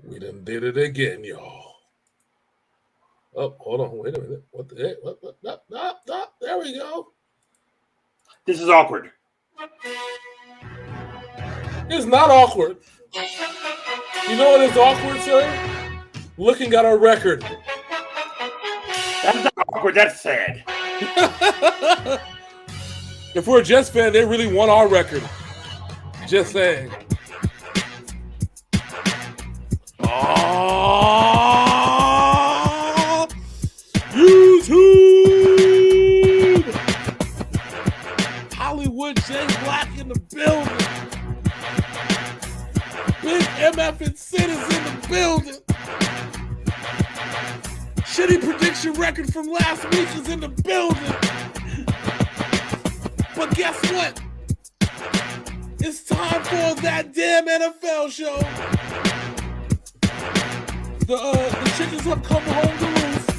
We done did it again, y'all. Oh, hold on. Wait a minute. What the heck? What? There we go. This is awkward. It's not awkward. You know what is awkward, sir? Looking at our record. That's not awkward. That's sad. If we're a Jets fan, they really want our record. Just saying. Oh, YouTube! Hollywood J Black in the building. Big MF and Sid is in the building. Shitty prediction record from last week is in the building. But guess what? It's time for that damn NFL show. The chickens have come home to roost.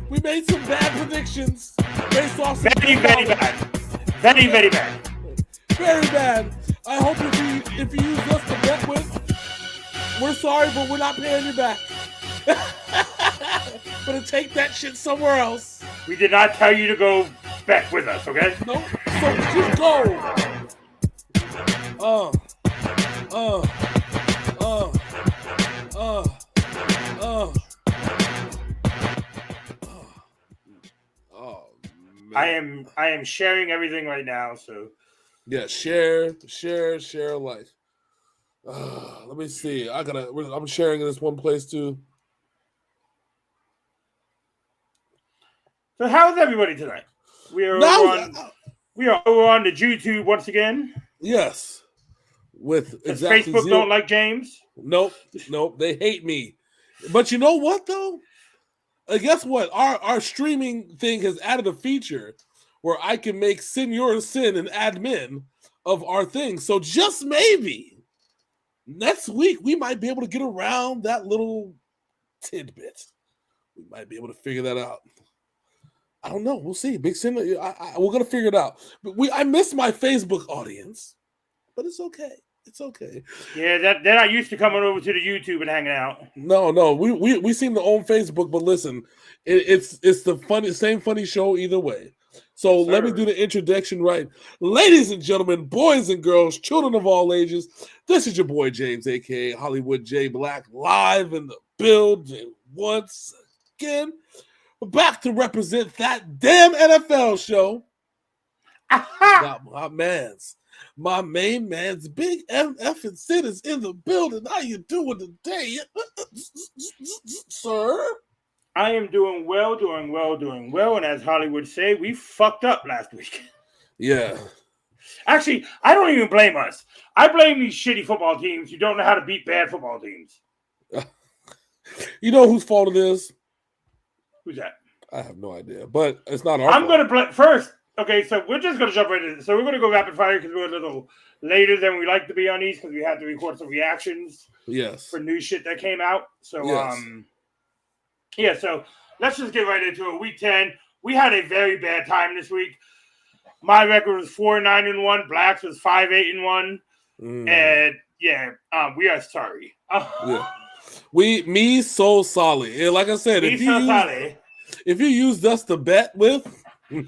We made some bad predictions based off some very bad. Very bad. Very bad. I hope if you use us to bet with, we're sorry, but we're not paying you back. Better take that shit somewhere else. We did not tell you to go bet with us, okay? No. So just go. Man. I am sharing everything right now, so yeah, share life. Let me see. I'm sharing in this one place too. So how is everybody tonight? We are on the YouTube once again. Yes. With exactly Facebook don't like James. Nope. They hate me. But you know what though? Guess what? Our streaming thing has added a feature where I can make Senor Sin an admin of our thing. So just maybe next week we might be able to get around that little tidbit. We might be able to figure that out. I don't know. We'll see. Big Syn, we're gonna figure it out. But I miss my Facebook audience, but it's okay. It's okay. Yeah, they're not used to coming over to the YouTube and hanging out. No. We seem to own Facebook, but listen, it's the same funny show either way. So let me do the introduction right. Ladies and gentlemen, boys and girls, children of all ages, this is your boy James, aka Hollywood J Black, live in the building once again. Back to represent that damn NFL show. Got my main man's Big MF and Sid is in the building. How you doing today, sir? I am doing well. And as Hollywood say, we fucked up last week. Yeah. Actually, I don't even blame us. I blame these shitty football teams who don't know how to beat bad football teams. You know whose fault it is? Who's that? I have no idea, but it's not our fault. I'm going to blame first. Okay, so we're just going to jump right into this. So we're going to go rapid fire because we're a little later than we like to be on these because we had to record some reactions. Yes. For new shit that came out. So, yes. So let's just get right into it. Week 10, we had a very bad time this week. My record was 4-9-1. Black's was 5-8-1. And we are sorry. Yeah. Me so sorry. Yeah, like I said, if you used us to bet with, we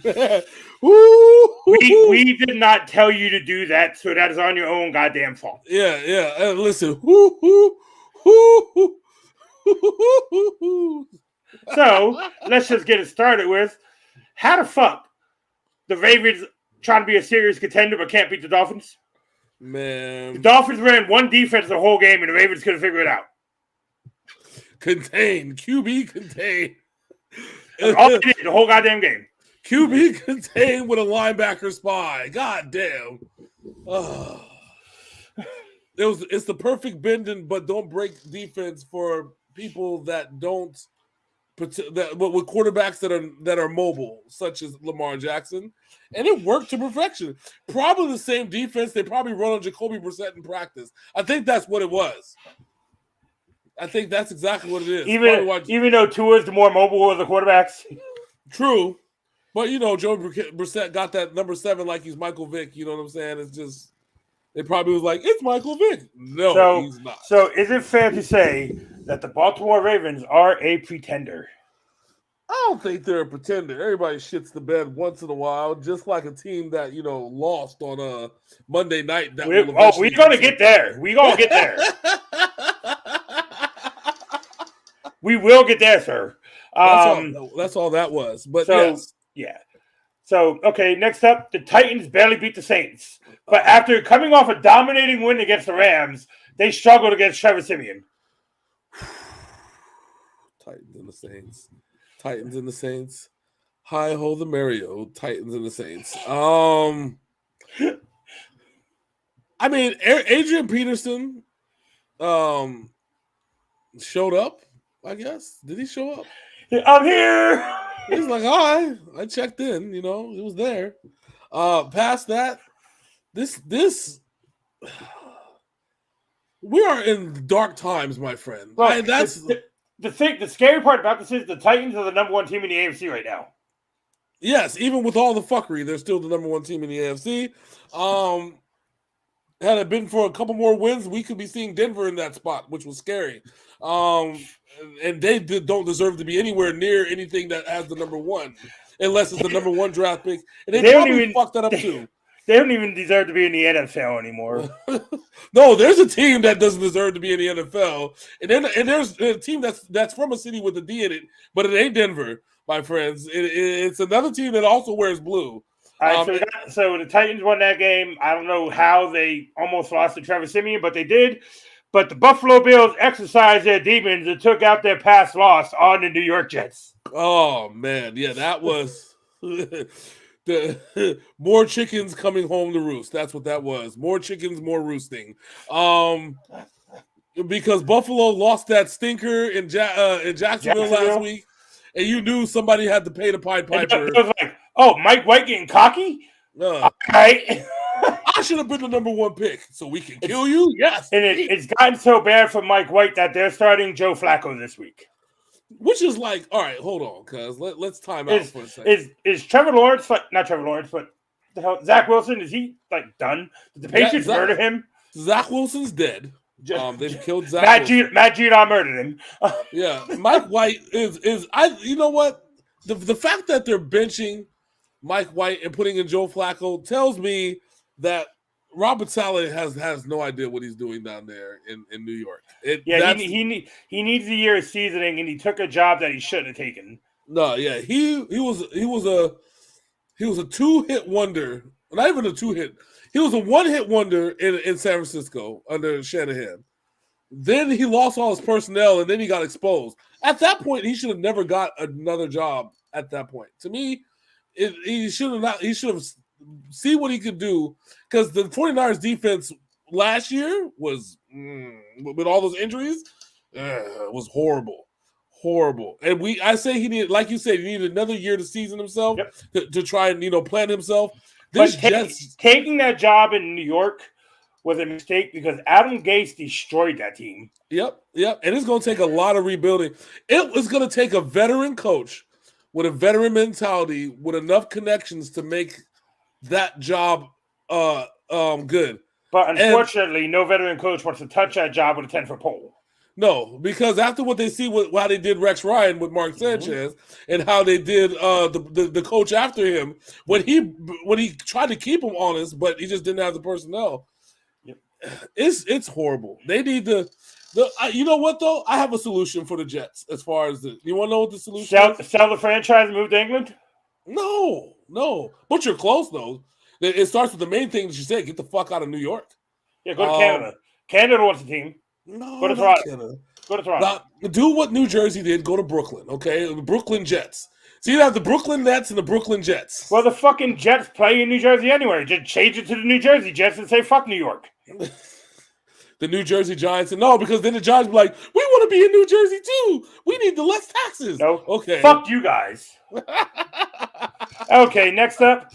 did not tell you to do that, so that is on your own goddamn fault. Yeah. Listen. So let's just get it started with how the fuck the Ravens trying to be a serious contender but can't beat the Dolphins. Man, the Dolphins ran one defense the whole game and the Ravens couldn't figure it out. QB contained. All they did the whole goddamn game. QB contained with a linebacker spy. God damn. It's the perfect bending but don't break defense for people that don't but with quarterbacks that are mobile, such as Lamar Jackson, and it worked to perfection. Probably the same defense they probably run on Jacoby Brissett in practice. I think that's what it was. I think that's exactly what it is. Even though Tua is the more mobile of the quarterbacks. True. But, Joe Brissett got that number 7 like he's Michael Vick. You know what I'm saying? It's just, They probably was like, it's Michael Vick. No, he's not. So is it fair to say that the Baltimore Ravens are a pretender? I don't think they're a pretender. Everybody shits the bed once in a while, just like a team that lost on a Monday night. We're gonna get there. We're gonna get there. We will get there, sir. That's all that was. But yes. Yeah. So, okay, next up, the Titans barely beat the Saints. But after coming off a dominating win against the Rams, they struggled against Trevor Siemian. Titans and the Saints. Titans and the Saints. Hi ho the Mario. Titans and the Saints. I mean, Adrian Peterson showed up, I guess. Did he show up? I'm here. He's like, hi. I checked in, it was there. Past that, this we are in dark times, my friend. Well, the scary part about this is the Titans are the number one team in the AFC right now. Yes, even with all the fuckery, they're still the number one team in the AFC. Had it been for a couple more wins, we could be seeing Denver in that spot, which was scary. And they don't deserve to be anywhere near anything that has the number one, unless it's the number one draft pick. And they probably fucked that up too. They don't even deserve to be in the NFL anymore. No, there's a team that doesn't deserve to be in the NFL, and there's a team that's from a city with a D in it, but it ain't Denver, my friends. It's another team that also wears blue. All right, so the Titans won that game. I don't know how they almost lost to Trevor Siemian, but they did. But the Buffalo Bills exercised their demons and took out their past loss on the New York Jets. Oh man, yeah, that was the more chickens coming home to roost. That's what that was. More chickens, more roosting. Because Buffalo lost that stinker in Jacksonville last week, and you knew somebody had to pay the Pied Piper. It was like, oh, Mike White getting cocky? All right. I should have been the number one pick, so we can kill you. Yes. And it's gotten so bad for Mike White that they're starting Joe Flacco this week. Which is like, all right, hold on, cuz let's time out for a second. Is Trevor Lawrence, not Trevor Lawrence, but Zach Wilson, is he done? Did the Patriots murder him? Zach Wilson's dead. They've killed Zach. Matt Judon murdered him. Yeah, Mike White is you know what? The fact that they're benching Mike White and putting in Joe Flacco tells me that Robert Saleh has no idea what he's doing down there in New York. He needs a year of seasoning, and he took a job that he shouldn't have taken. No, yeah, he was a 2-hit wonder. Not even a 2-hit. He was a 1-hit wonder in San Francisco under Shanahan. Then he lost all his personnel, and then he got exposed. At that point, he should have never got another job. At that point, to me, he should have see what he could do, because the 49ers defense last year was with all those injuries, was horrible. And I say he needed, like you said, he needed another year to season himself to try and plan himself. Taking that job in New York was a mistake because Adam Gase destroyed that team. Yep. And it's going to take a lot of rebuilding. It was going to take a veteran coach with a veteran mentality, with enough connections to make that job good. But unfortunately, no veteran coach wants to touch that job with a 10-foot pole. No, because after what they see how they did Rex Ryan with Mark Sanchez and how they did the coach after him, when he tried to keep him honest, but he just didn't have the personnel. Yep. It's horrible. They need you know what though? I have a solution for the Jets as far as you want to know what the solution is? Sell the franchise and move to England? No. But you're close though. It starts with the main thing that you said: get the fuck out of New York. Yeah, go to Canada. Canada wants a team. No, go to Toronto. Go to Toronto. Now, do what New Jersey did. Go to Brooklyn, okay? The Brooklyn Jets. So you have the Brooklyn Nets and the Brooklyn Jets. Well, the fucking Jets play in New Jersey anyway. Just change it to the New Jersey Jets and say fuck New York. The New Jersey Giants. And no, because then the Giants be like, we want to be in New Jersey too. We need the less taxes. No. Okay. Fuck you guys. Okay, next up.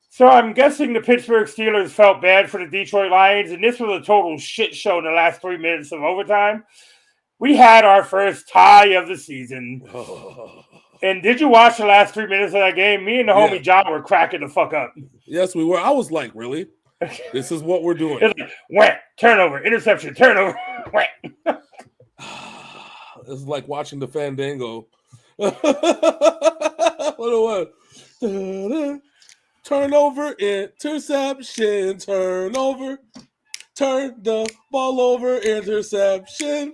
So I'm guessing the Pittsburgh Steelers felt bad for the Detroit Lions, and this was a total shit show in the last 3 minutes of overtime. We had our first tie of the season. And did you watch the last 3 minutes of that game? Me and the homie John were cracking the fuck up. Yes, we were. I was like, really? This is what we're doing. It's like, whack, turnover, interception, turnover, whack. It's like watching the Fandango. What it was? Turnover, interception, turnover, turn the ball over, interception.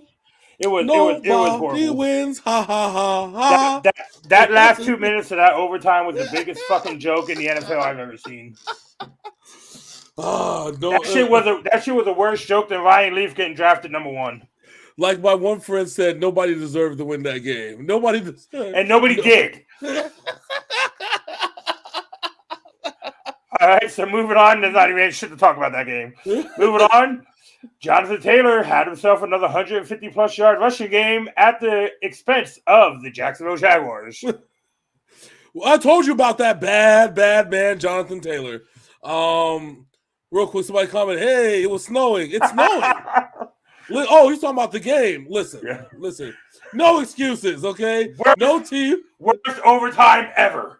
It was Nobody horrible. wins. Ha ha ha ha. That last 2 minutes of that overtime was the biggest fucking joke in the NFL I've ever seen. That shit was the worst joke than Ryan Leaf getting drafted number 1. Like my one friend said, nobody deserved to win that game. Nobody deserved. And nobody did. All right, so moving on. There's not even shit to talk about that game. Moving on. Jonathan Taylor had himself another 150-plus yard rushing game at the expense of the Jacksonville Jaguars. Well, I told you about that bad man, Jonathan Taylor. Real quick, somebody commented, hey, it was snowing. It's snowing. Oh, he's talking about the game. Listen. No excuses, okay? No team. Worst overtime ever.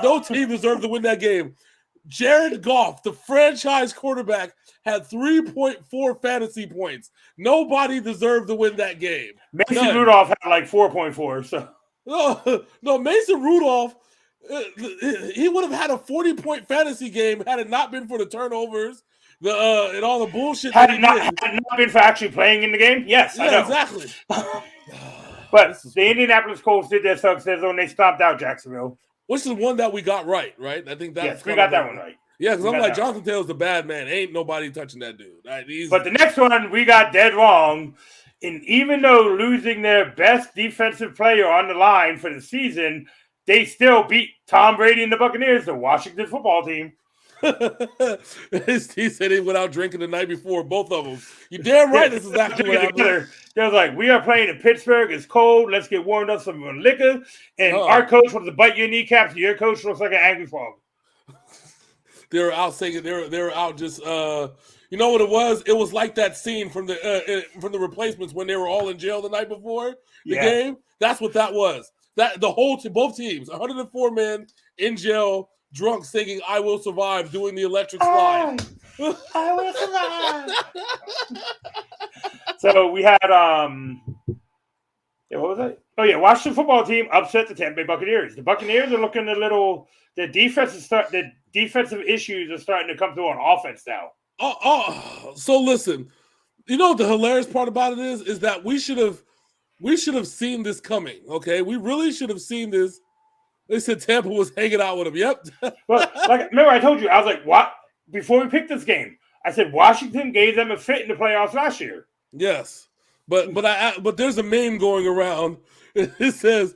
No team deserved to win that game. Jared Goff, the franchise quarterback, had 3.4 fantasy points. Nobody deserved to win that game. Mason Rudolph had like 4.4. So no, Mason Rudolph, he would have had a 40-point fantasy game had it not been for the turnovers, and all the bullshit. Had it not been for actually playing in the game, yes, yeah, I know. Exactly. But the Indianapolis Colts did their success when they stomped out Jacksonville. Which is one that we got right? Right? I think that. Yes, we got that one right. Yeah, because I'm like, Jonathan Taylor's the bad man. Ain't nobody touching that dude. Right? But the next one we got dead wrong. And even though losing their best defensive player on the line for the season, they still beat Tom Brady and the Buccaneers, the Washington football team. He said he went out drinking the night before, both of them. You damn right this is actually what happened. They was like, we are playing in Pittsburgh. It's cold. Let's get warmed up some liquor. And our coach wants to bite your kneecaps. Your coach looks like an angry frog. They were out saying they were out just you know what it was? It was like that scene from the Replacements when they were all in jail the night before the game. That's what that was. That the whole both teams, 104 men in jail, drunk, singing "I Will Survive," doing the electric slide. I will survive. So we had what was that? Oh yeah, Washington football team upset the Tampa Bay Buccaneers. The Buccaneers are looking a little. The defensive issues are starting to come through on offense now. So listen, you know what the hilarious part about it is that we should have seen this coming. Okay, we really should have seen this. They said Tampa was hanging out with him. Yep. Well, remember I told you, I was like, what? Before we picked this game, I said Washington gave them a fit in the playoffs last year. Yes, but there's a meme going around. It says,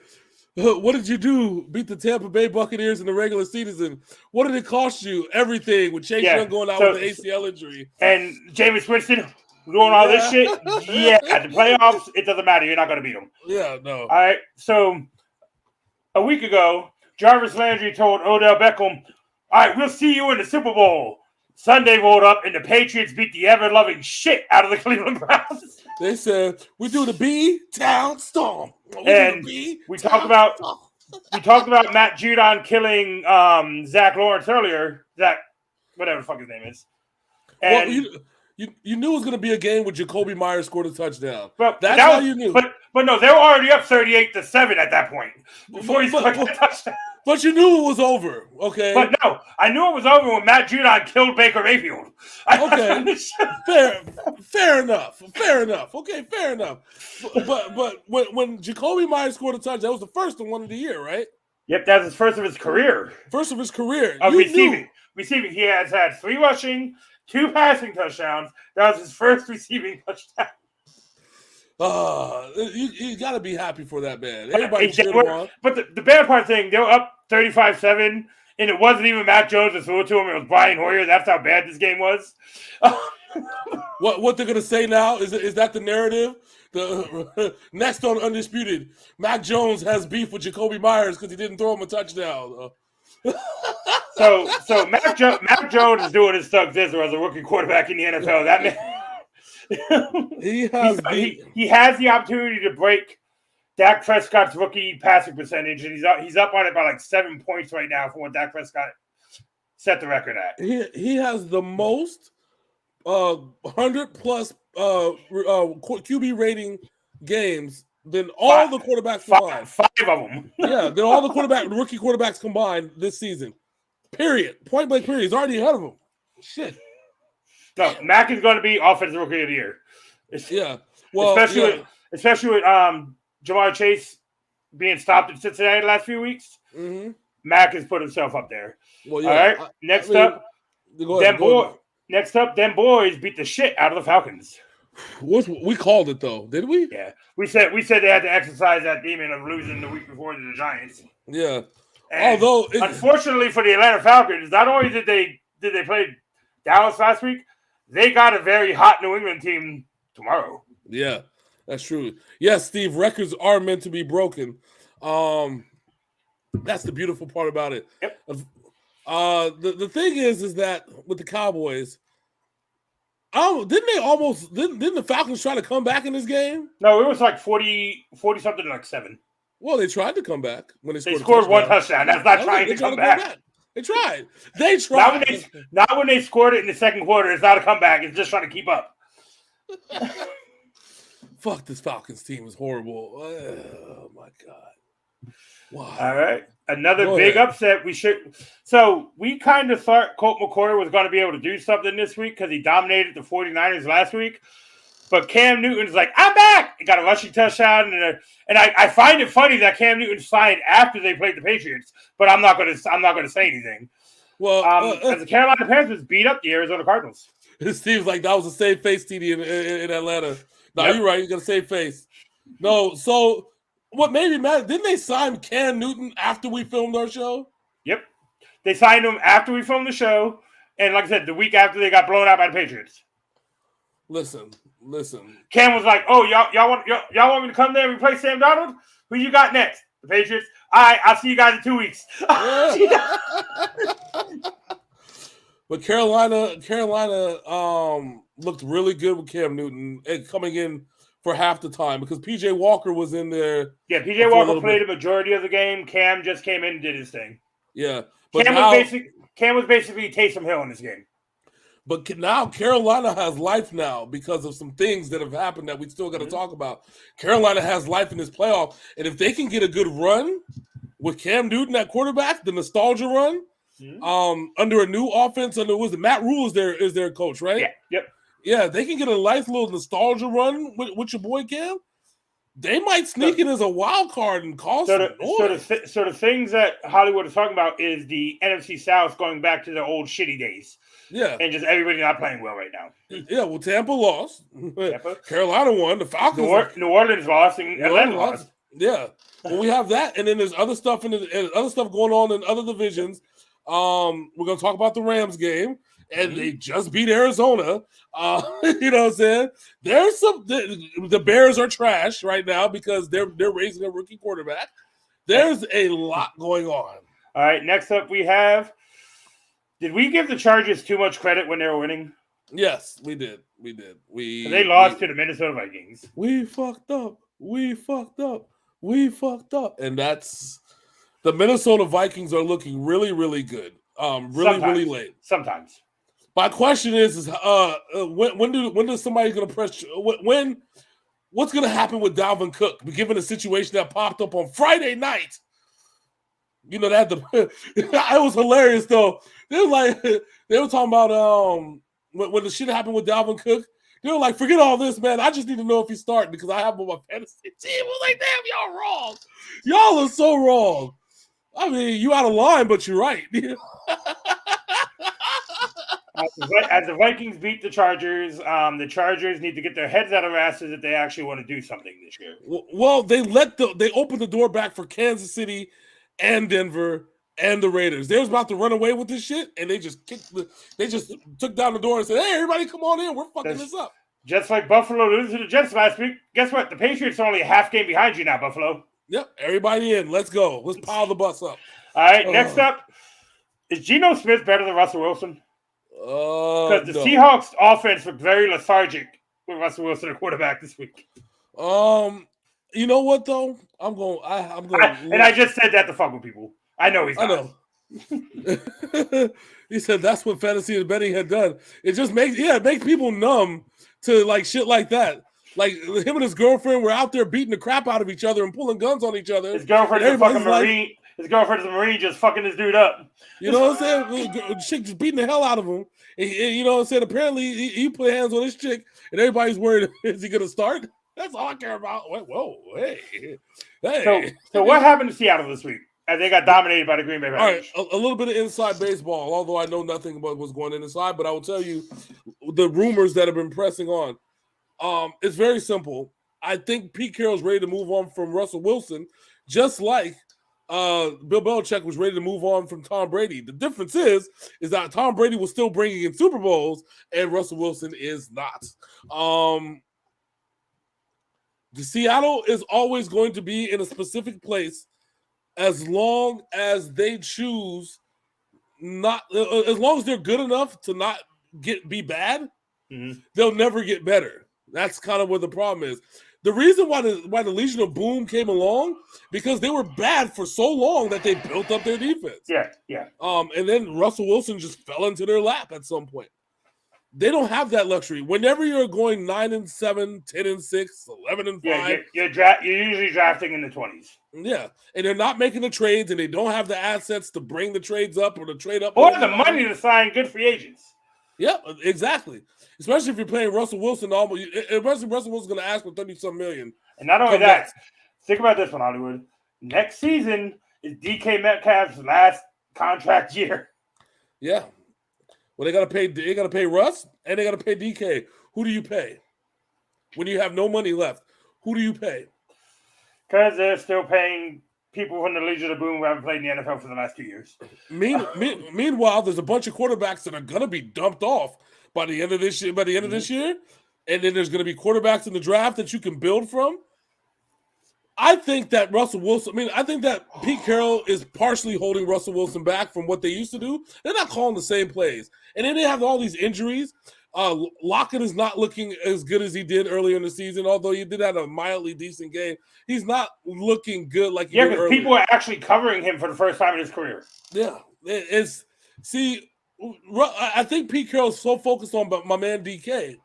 "What did you do? Beat the Tampa Bay Buccaneers in the regular season? What did it cost you? Everything." With Chase Young going out with the ACL injury and Jameis Winston doing all this shit. Yeah, at the playoffs, it doesn't matter. You're not going to beat them. Yeah, no. All right, so. A week ago, Jarvis Landry told Odell Beckham, all right, we'll see you in the Super Bowl. Sunday rolled up, and the Patriots beat the ever-loving shit out of the Cleveland Browns. They said, we do the B-Town Storm. We talked about Matt Judon killing Zach Lawrence earlier. Zach, whatever the fuck his name is. And you knew it was going to be a game where Jacoby Myers scored a touchdown. But That's how you knew. But no, they were already up 38-7 at that point before he scored a touchdown. But you knew it was over, okay? But no, I knew it was over when Matt Judon killed Baker Mayfield. Okay, fair enough. Okay, fair enough. But when Jacoby Myers scored a touchdown, that was the first one of the year, right? Yep, that's his first of his career. Receiving. Receiving. He has had 3 rushing, 2 passing touchdowns. That was his first receiving touchdown. You got to be happy for that man. Everybody cheered him on. But the bad part thing, they were up 35-7, and it wasn't even Mac Jones that threw it to him. It was Brian Hoyer. That's how bad this game was. What they're going to say now? Is that the narrative? The next on Undisputed, Mac Jones has beef with Jacoby Myers because he didn't throw him a touchdown. So Mac Jones is doing his Doug Zizzer as a rookie quarterback in the NFL. That man. He has the opportunity to break Dak Prescott's rookie passing percentage, and he's up on it by like 7 points right now from what Dak Prescott set the record at. He has the most 100 plus QB rating games than all the quarterbacks combined. Five of them. Yeah, than all the rookie quarterbacks combined this season. Period. Point blank. Period. He's already ahead of him. Shit. No, Mac is going to be offensive rookie of the year. Yeah. Well, especially with Jamar Chase being stopped in Cincinnati the last few weeks. Mm-hmm. Mac has put himself up there. Well, yeah. All right. Next up, them boys beat the shit out of the Falcons. We called it though, did we? Yeah. We said they had to exercise that demon of losing the week before to the Giants. Yeah. And although unfortunately for the Atlanta Falcons, not only did they play Dallas last week, they got a very hot New England team tomorrow. Yeah, that's true. Yes, Steve, records are meant to be broken. That's the beautiful part about it. Yep. The thing is that with the Cowboys, didn't the Falcons try to come back in this game? No, it was like 40 something to like 7. Well, they tried to come back when they scored one touchdown. That's not trying to come back. They tried. They tried. Not when they scored it in the second quarter. It's not a comeback. It's just trying to keep up. Fuck, this Falcons team is horrible. Oh, my God. Wow. All right. Another big upset. We kind of thought Colt McCoy was going to be able to do something this week because he dominated the 49ers last week. But Cam Newton's like, I'm back. He got a rushing touchdown, and I find it funny that Cam Newton signed after they played the Patriots. But I'm not going to say anything. Well, as the Carolina Panthers beat up the Arizona Cardinals. It seems like that was a safe face, TD, in Atlanta. No, You're right. You got a safe face. No, so what made me mad? Didn't they sign Cam Newton after we filmed our show? Yep, they signed him after we filmed the show, and like I said, the week after they got blown out by the Patriots. Listen. Cam was like, "Oh, y'all want me to come there and replace Sam Darnold? Who you got next? The Patriots? All right, I'll see you guys in 2 weeks." But Carolina looked really good with Cam Newton and coming in for half the time because PJ Walker was in there. Yeah, PJ Walker played a majority of the game. Cam just came in and did his thing. Yeah, but Cam was basically Taysom Hill in this game. But now Carolina has life now because of some things that have happened that we still got to talk about. Carolina has life in this playoff, and if they can get a good run with Cam Newton at quarterback, the nostalgia run, under a new offense, Matt Rule is their coach, right? Yeah. Yep. Yeah, they can get a nice little nostalgia run with your boy Cam. They might sneak in as a wild card and cause some noise. So the things that Hollywood is talking about is the NFC South going back to the old shitty days. Yeah. And just everybody not playing well right now. Yeah, well, Tampa lost. Carolina won. The Falcons New Orleans lost and Atlanta lost. Yeah. Well, we have that, and then there's other stuff other stuff going on in other divisions. We're gonna talk about the Rams game, and they just beat Arizona. You know what I'm saying? There's the Bears are trash right now because they're raising a rookie quarterback. There's a lot going on. All right, next up we have. Did we give the Chargers too much credit when they were winning? Yes, we did. They lost to the Minnesota Vikings. We fucked up. And that's the Minnesota Vikings are looking really, really good. Really late. Sometimes. My question is when does somebody going to press? What's going to happen with Dalvin Cook? Given the situation that popped up on Friday night, you know that it was hilarious though. They were talking about when the shit happened with Dalvin Cook. They were like, forget all this, man. I just need to know if he's starting because I have him on my fantasy team. I was like, damn, y'all wrong. Y'all are so wrong. I mean, you out of line, but you're right. As the Vikings beat the Chargers need to get their heads out of their asses if they actually want to do something this year. Well, they opened the door back for Kansas City and Denver and the Raiders. They was about to run away with this shit, and they just took down the door and said, "Hey, everybody, come on in. We're fucking this up." Just like Buffalo losing to the Jets last week. Guess what? The Patriots are only a half game behind you now, Buffalo. Yep, everybody in. Let's go. Let's pile the bus up. All right, next up, is Geno Smith better than Russell Wilson? Because the Seahawks offense looked very lethargic with Russell Wilson at quarterback this week. You know what though? I'm going. And I just said that to fuck with people. I know he's not. I know. He said that's what fantasy and betting had done. It just makes people numb to like shit like that. Like him and his girlfriend were out there beating the crap out of each other and pulling guns on each other. His girlfriend is a fucking Marine. His girlfriend is a Marine, just fucking this dude up. You know what I'm saying? Chick just beating the hell out of him. And, you know what I'm saying? Apparently, he put hands on his chick, and everybody's worried, is he going to start? That's all I care about. Whoa, hey. So what happened to Seattle this week? As they got dominated by the Green Bay Packers. All right, a little bit of inside baseball, although I know nothing about what's going on inside, but I will tell you the rumors that have been pressing on. It's very simple. I think Pete Carroll's ready to move on from Russell Wilson, just like Bill Belichick was ready to move on from Tom Brady. The difference is that Tom Brady was still bringing in Super Bowls, and Russell Wilson is not. The Seattle is always going to be in a specific place as long as they choose not, as long as they're good enough to not be bad, they'll never get better. That's kind of what the problem is. The reason why the Legion of Boom came along, because they were bad for so long that they built up their defense. Yeah. And then Russell Wilson just fell into their lap at some point. They don't have that luxury. Whenever you're going 9-7, 10-6, 11-5, you're usually drafting in the 20s. Yeah, and they're not making the trades, and they don't have the assets to bring the trades up or to trade up, or the money to sign good free agents. Yeah, exactly. Especially if you're playing Russell Wilson, Russell Wilson's going to ask for $30-some million. And not only that, think about this one, Hollywood. Next season is DK Metcalf's last contract year. Yeah. Well, they got to pay Russ, and they got to pay DK. Who do you pay when you have no money left? Who do you pay? Because they're still paying people from the Legion of Boom who haven't played in the NFL for the last 2 years. Meanwhile, there's a bunch of quarterbacks that are going to be dumped off by the end of this year. And then there's going to be quarterbacks in the draft that you can build from. I think that I think that Pete Carroll is partially holding Russell Wilson back from what they used to do. They're not calling the same plays. And then they have all these injuries. Lockett is not looking as good as he did earlier in the season, although he did have a mildly decent game. He's not looking good like he did earlier. People are actually covering him for the first time in his career. Yeah. I think Pete Carroll's so focused on my man DK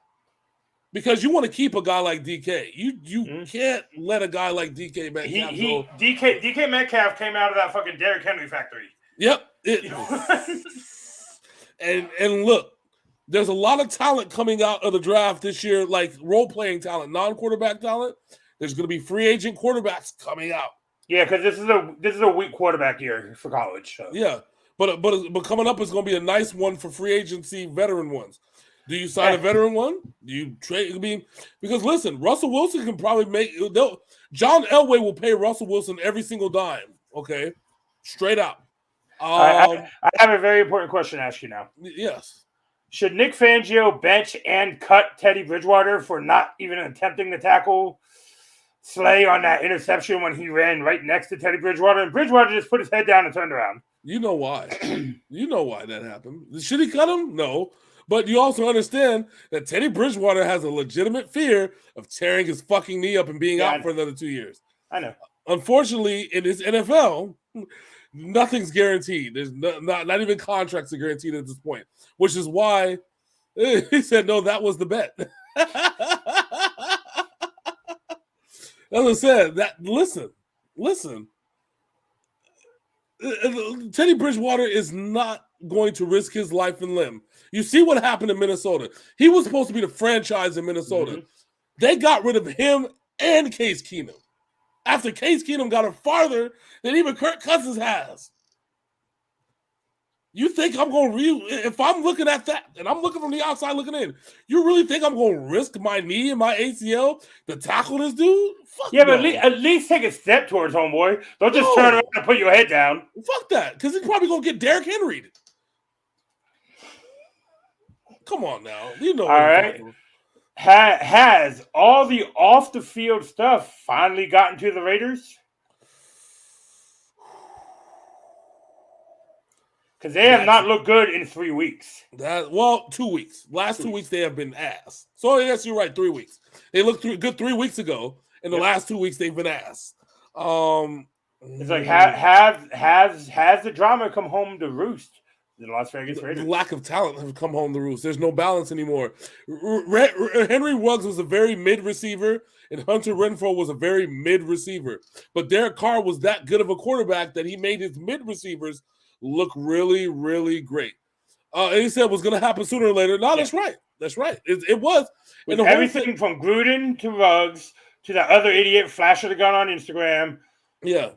because you want to keep a guy like DK. You can't let a guy like DK Metcalf go. DK Metcalf came out of that fucking Derrick Henry factory. Yep. And look, there's a lot of talent coming out of the draft this year, like role-playing talent, non-quarterback talent. There's going to be free agent quarterbacks coming out. Yeah, because this is a weak quarterback year for college. So. Yeah, but coming up is going to be a nice one for free agency veteran ones. Do you sign a veteran one? Do you trade? I mean, because listen, Russell Wilson can probably John Elway will pay Russell Wilson every single dime. Okay, straight out. I have a very important question to ask you now. Yes. Should Nick Fangio bench and cut Teddy Bridgewater for not even attempting to tackle Slay on that interception when he ran right next to Teddy Bridgewater? And Bridgewater just put his head down and turned around. You know why. You know why that happened. Should he cut him? No. But you also understand that Teddy Bridgewater has a legitimate fear of tearing his fucking knee up and being out for another 2 years. I know. Unfortunately, in this NFL, nothing's guaranteed. There's not even contracts are guaranteed at this point, which is why he said, no, that was the bet. As I said, listen. Teddy Bridgewater is not going to risk his life and limb. You see what happened in Minnesota. He was supposed to be the franchise in Minnesota. Mm-hmm. They got rid of him and Case Keenum. After Case Keenum got it farther than even Kirk Cousins has. You think I'm going to if I'm looking at that and I'm looking from the outside looking in, you really think I'm going to risk my knee and my ACL to tackle this dude? Fuck yeah, no. But at least take a step towards homeboy. Don't just turn around and put your head down. Fuck that, because he's probably going to get Derrick Henry. Come on now. You know. All right. Has all the off-the-field stuff finally gotten to the Raiders? Because they have not looked good in 3 weeks. 2 weeks. Last 2 weeks, they have been ass. So, yes, you're right, 3 weeks. They looked good 3 weeks ago. In the last 2 weeks, they've been ass. It's like has the drama come home to roost? The Las Vegas Raiders. The lack of talent have come home to roost. There's no balance anymore. Henry Ruggs was a very mid receiver, and Hunter Renfrow was a very mid receiver. But Derek Carr was that good of a quarterback that he made his mid receivers look really, really great. And he said it was going to happen sooner or later. No, that's right. That's right. It was. With everything from Gruden to Ruggs to that other idiot flash of the gun on Instagram. Yeah.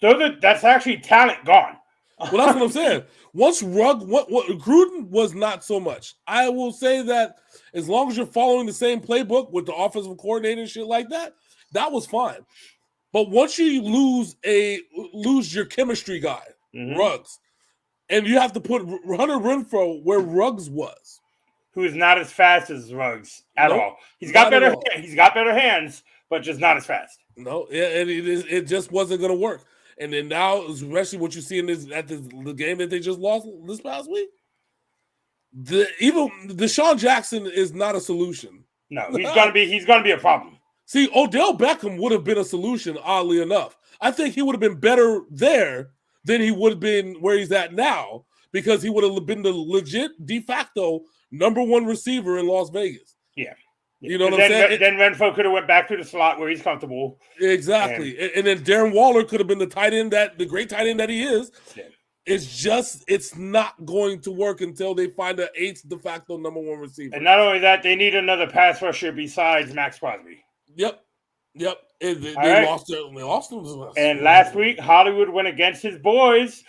That's actually talent gone. Well, that's what I'm saying. Once Gruden was not so much. I will say that as long as you're following the same playbook with the offensive coordinator and shit like that, that was fine. But once you lose your chemistry guy, Ruggs, and you have to put Hunter Renfrow where Ruggs was, who is not as fast as Ruggs at all. He's got better hands, but just not as fast. No, and it just wasn't going to work. And then now, especially what you see in the game that they just lost this past week, even Deshaun Jackson is not a solution. No, he's gonna be a problem. See, Odell Beckham would have been a solution, oddly enough. I think he would have been better there than he would have been where he's at now, because he would have been the legit de facto #1 receiver in Las Vegas. Yeah. You know what I'm saying? Then Renfrow could have went back to the slot where he's comfortable. Exactly. And then Darren Waller could have been the great tight end that he is. Yeah. It's not going to work until they find an 8th de facto #1 receiver. And not only that, they need another pass rusher besides Max Crosby. Yep. They lost them. And last week, Hollywood went against his boys.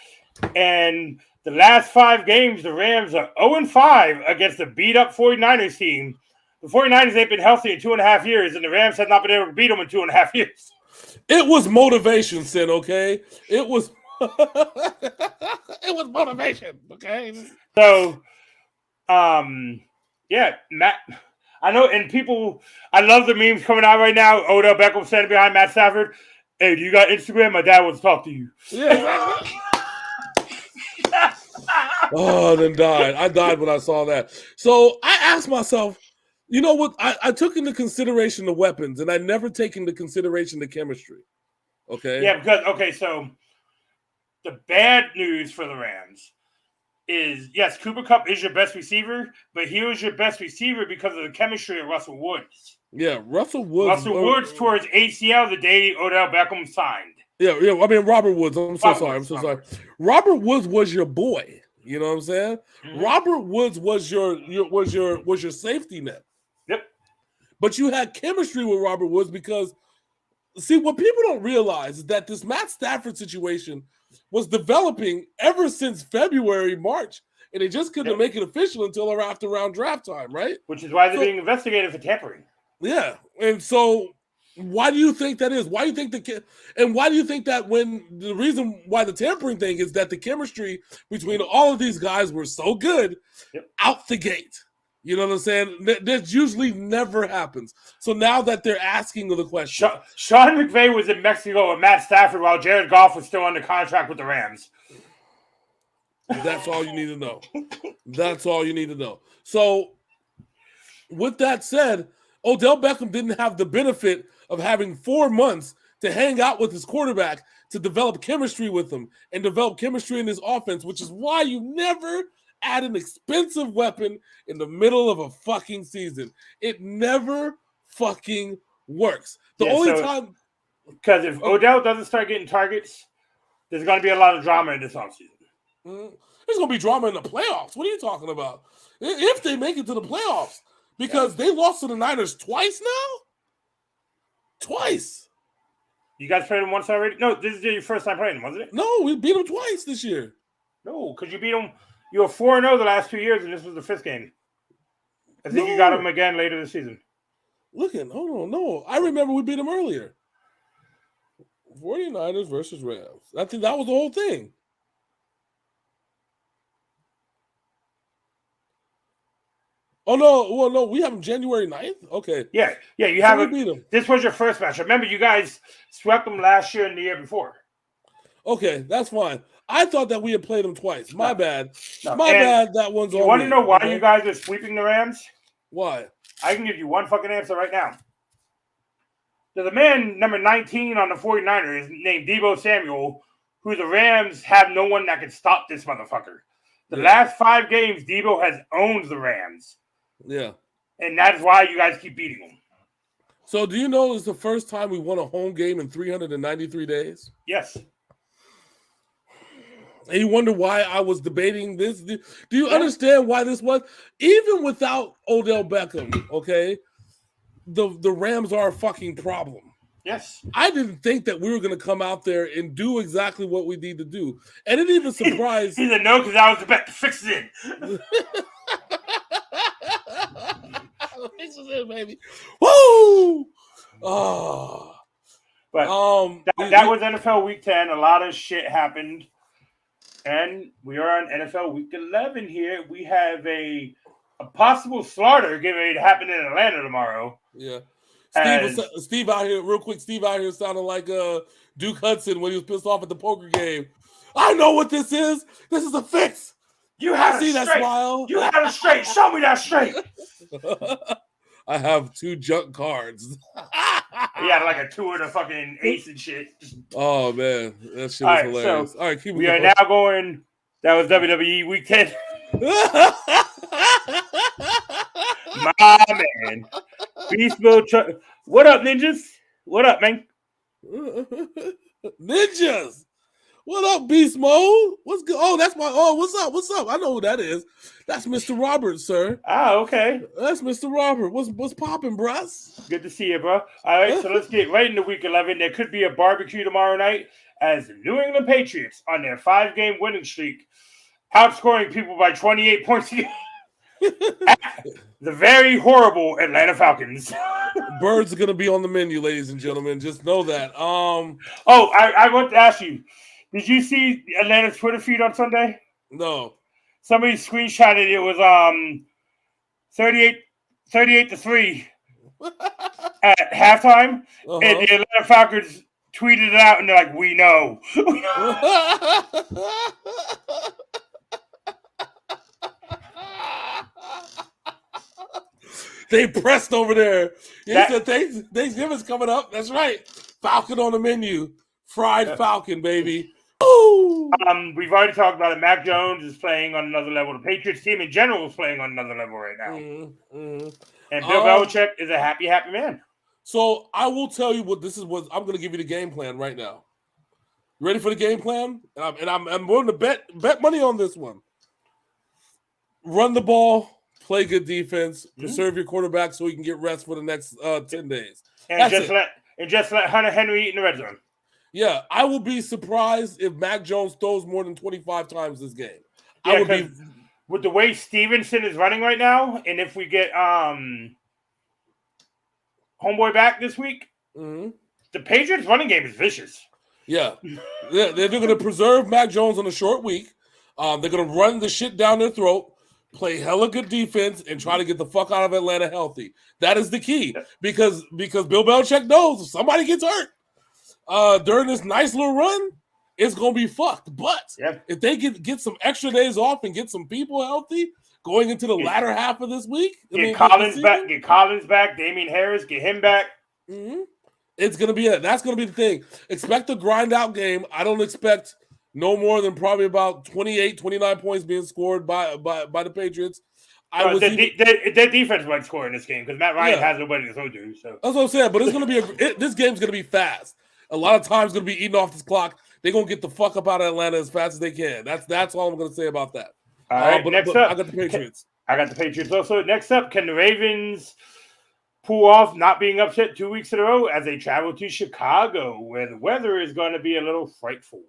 And the last 5 games, the Rams are 0-5 against the beat-up 49ers team. The 49ers ain't been healthy in 2.5 years, and the Rams have not been able to beat them in 2.5 years. It was motivation, Sin, okay? It was it was motivation, okay? So, yeah, Matt, I know, and people, I love the memes coming out right now. Odell Beckham standing behind Matt Stafford. Hey, do you got Instagram? My dad wants to talk to you. Yeah. Oh, then died. I died when I saw that. So I asked myself, you know what? I took into consideration the weapons, and I never take into consideration the chemistry. Okay? Yeah, because, so the bad news for the Rams is, yes, Cooper Kupp is your best receiver, but he was your best receiver because of the chemistry of Russell Woods. Yeah, Russell Woods tore his ACL the day Odell Beckham signed. Yeah. I mean, Robert Woods. I'm so sorry. Robert Woods was your boy. You know what I'm saying? Mm-hmm. Robert Woods was your safety net. Yep. But you had chemistry with Robert Woods because, see, what people don't realize is that this Matt Stafford situation was developing ever since February, March, and they just couldn't make it official until around draft time, right? Which is why they're being investigated for tampering. Yeah, and so why do you think that is? Why do you think why do you think that when the reason why the tampering thing is that the chemistry between all of these guys were so good out the gate? You know what I'm saying? That usually never happens. So now that they're asking the question. Sean McVay was in Mexico with Matt Stafford while Jared Goff was still under contract with the Rams. That's all you need to know. That's all you need to know. So with that said, Odell Beckham didn't have the benefit of having 4 months to hang out with his quarterback to develop chemistry with him and develop chemistry in his offense, which is why you never add an expensive weapon in the middle of a fucking season. It never fucking works. The only time... Because if Odell doesn't start getting targets, there's going to be a lot of drama in this offseason. There's going to be drama in the playoffs. What are you talking about? If they make it to the playoffs. Because they lost to the Niners twice now? Twice. You guys played them once already? No, this is your first time playing them, wasn't it? No, we beat them twice this year. No, because you beat them. You were 4-0 the last 2 years, and this was the 5th game. I think you got them again later this season. Hold on. No, I remember we beat them earlier. 49ers versus Rams. I think that was the whole thing. Oh, no. Well, no, we have them January 9th? Okay. Yeah, you have it. Beat them. This was your first match. Remember, you guys swept them last year and the year before. Okay, that's fine. I thought that we had played them twice. My bad. My bad. That one's on. You want to know why you guys are sweeping the Rams? Why? I can give you one fucking answer right now. There's a man, number 19 on the 49ers, named Deebo Samuel, who the Rams have no one that can stop this motherfucker. The last 5 games, Deebo has owned the Rams. Yeah. And that is why you guys keep beating them. So do you know it's the first time we won a home game in 393 days? Yes. And you wonder why I was debating this? Do you understand why this was? Even without Odell Beckham, okay, the Rams are a fucking problem. Yes. I didn't think that we were going to come out there and do exactly what we need to do. And it even surprised... He said no because I was the bet to fix it. Fix it, baby. Woo! Oh. But that was NFL Week 10. A lot of shit happened. And we are on NFL Week 11 here. We have a possible slaughter getting ready to happen in Atlanta tomorrow. Yeah. Steve out here, real quick, Steve out here sounded like Duke Hudson when he was pissed off at the poker game. I know what this is. This is a fix. You had see it that straight. Smile? You had it straight. Show me that straight. I have 2 junk cards. He had like a 2 of the fucking ace and shit. Oh, man. That shit was hilarious. So all right, keep we are now going. That was WWE Week 10. My man. Beast Mode. What up, ninjas? What up, man? Ninjas. What up, Beast Mode? What's good? Oh, that's my. Oh, what's up? What's up? I know who that is. That's Mr. Robert, sir. Ah, okay. That's Mr. Robert. What's popping, bruh? Good to see you, bro. All right, so let's get right into Week 11. There could be a barbecue tomorrow night as the New England Patriots on their 5-game winning streak, outscoring people by 28 points a game. The very horrible Atlanta Falcons. Birds are gonna be on the menu, ladies and gentlemen. Just know that. I want to ask you. Did you see Atlanta's Twitter feed on Sunday? No. Somebody screenshotted it. Was 38-3 at halftime, and the Atlanta Falcons tweeted it out, and they're like, "We know." They pressed over there. They said Thanksgiving's coming up. That's right. Falcon on the menu. Fried Falcon, baby. Ooh. We've already talked about it. Mac Jones is playing on another level. The Patriots team in general is playing on another level right now. And Bill Belichick is a happy man. So I will tell you what this is. What I'm going to give you the game plan right now. You ready for the game plan? And I'm willing to bet money on this one. Run the ball, play good defense, preserve your quarterback so he can get rest for the next 10 days. And just let Hunter Henry eat in the red zone. Yeah, I will be surprised if Mac Jones throws more than 25 times this game. Yeah, I would be with the way Stevenson is running right now, and if we get homeboy back this week, the Patriots running game is vicious. Yeah. They're going to preserve Mac Jones on a short week. They're going to run the shit down their throat, play hella good defense, and try to get the fuck out of Atlanta healthy. That is the key because Bill Belichick knows if somebody gets hurt during this nice little run, it's going to be fucked. But if they get some extra days off and get some people healthy going into the latter half of this week. Get Collins back, Damian Harris, get him back. It's going to be that's going to be the thing. Expect a grind out game. I don't expect no more than probably about 28, 29 points being scored by the Patriots. Their defense might score in this game because Matt Ryan has nobody to throw to. So that's what I'm saying. But it's going to be this game's going to be fast. A lot of times going to be eating off this clock. They're going to get the fuck up out of Atlanta as fast as they can. That's all I'm going to say about that. All right, next up. I got the Patriots. I got the Patriots also. Next up, can the Ravens pull off not being upset 2 weeks in a row as they travel to Chicago, where the weather is going to be a little frightful?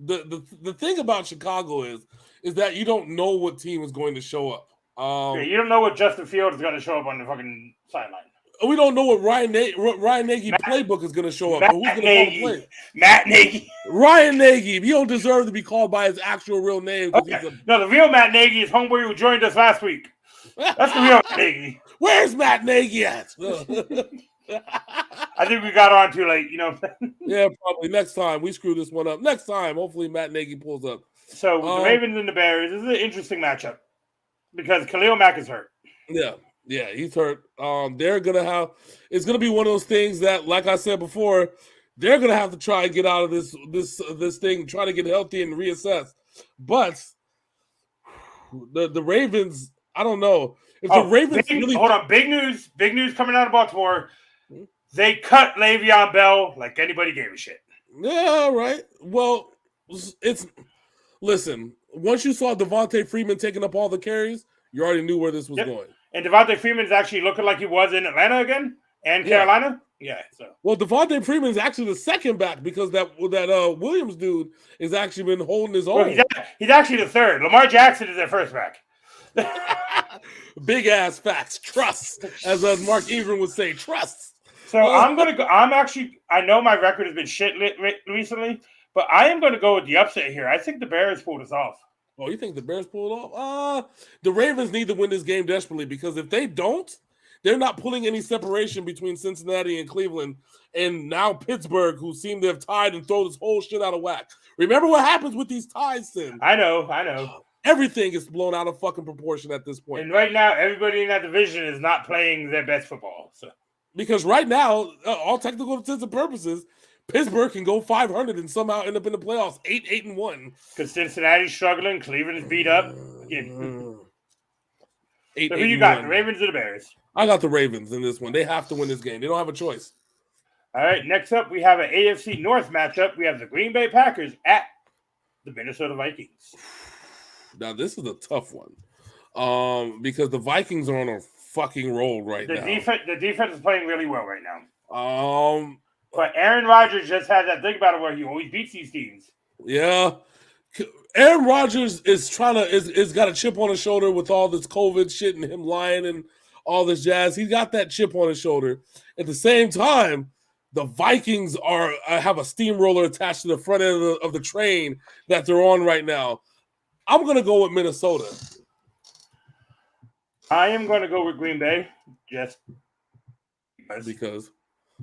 The thing about Chicago is that you don't know what team is going to show up. You don't know what Justin Fields is going to show up on the fucking sideline. We don't know what Ryan Nagy playbook is going to show up. Who's going to call the play? Matt Nagy. Ryan Nagy. He don't deserve to be called by his actual real name. Okay. No, the real Matt Nagy is homeboy who joined us last week. That's the real Matt Nagy. Where's Matt Nagy at? I think we got on too late, Yeah, probably. Next time. We screw this one up. Next time, hopefully Matt Nagy pulls up. So, the Ravens and the Bears, this is an interesting matchup because Khalil Mack is hurt. Yeah. Yeah, he's hurt. They're gonna have. It's gonna be one of those things that, like I said before, they're gonna have to try and get out of this thing, try to get healthy and reassess. But the Ravens, I don't know if the Ravens really. Hold on, big news coming out of Baltimore. They cut Le'Veon Bell like anybody gave a shit. Yeah, right. Well, listen. Once you saw Devontae Freeman taking up all the carries, you already knew where this was going. And Devontae Freeman is actually looking like he was in Atlanta again and Carolina. Yeah. So well, Devontae Freeman is actually the second back because that Williams dude has actually been holding his own. Well, he's actually the third. Lamar Jackson is their first back. Big ass facts. Trust, as Mark Ingram would say, trust. So I'm gonna go. I know my record has been shit recently, but I am going to go with the upset here. I think the Bears pulled us off. Oh, you think the Bears pulled off? The Ravens need to win this game desperately because if they don't, they're not pulling any separation between Cincinnati and Cleveland and now Pittsburgh, who seem to have tied and throw this whole shit out of whack. Remember what happens with these ties, Sin? I know. Everything is blown out of fucking proportion at this point. And right now, everybody in that division is not playing their best football. So. Because right now, all technical intents and purposes, Pittsburgh can go 500 and somehow end up in the playoffs 8-1. Because Cincinnati's struggling, Cleveland is beat up. So who you got, the Ravens or the Bears? I got the Ravens in this one. They have to win this game. They don't have a choice. All right, next up, we have an AFC North matchup. We have the Green Bay Packers at the Minnesota Vikings. Now, this is a tough one because the Vikings are on a fucking roll right now. The defense is playing really well right now. But Aaron Rodgers just had that thing about it where he always beats these teams. Yeah. Aaron Rodgers is got a chip on his shoulder with all this COVID shit and him lying and all this jazz. He's got that chip on his shoulder. At the same time, the Vikings have a steamroller attached to the front end of the train that they're on right now. I'm going to go with Minnesota. I am going to go with Green Bay. Just because.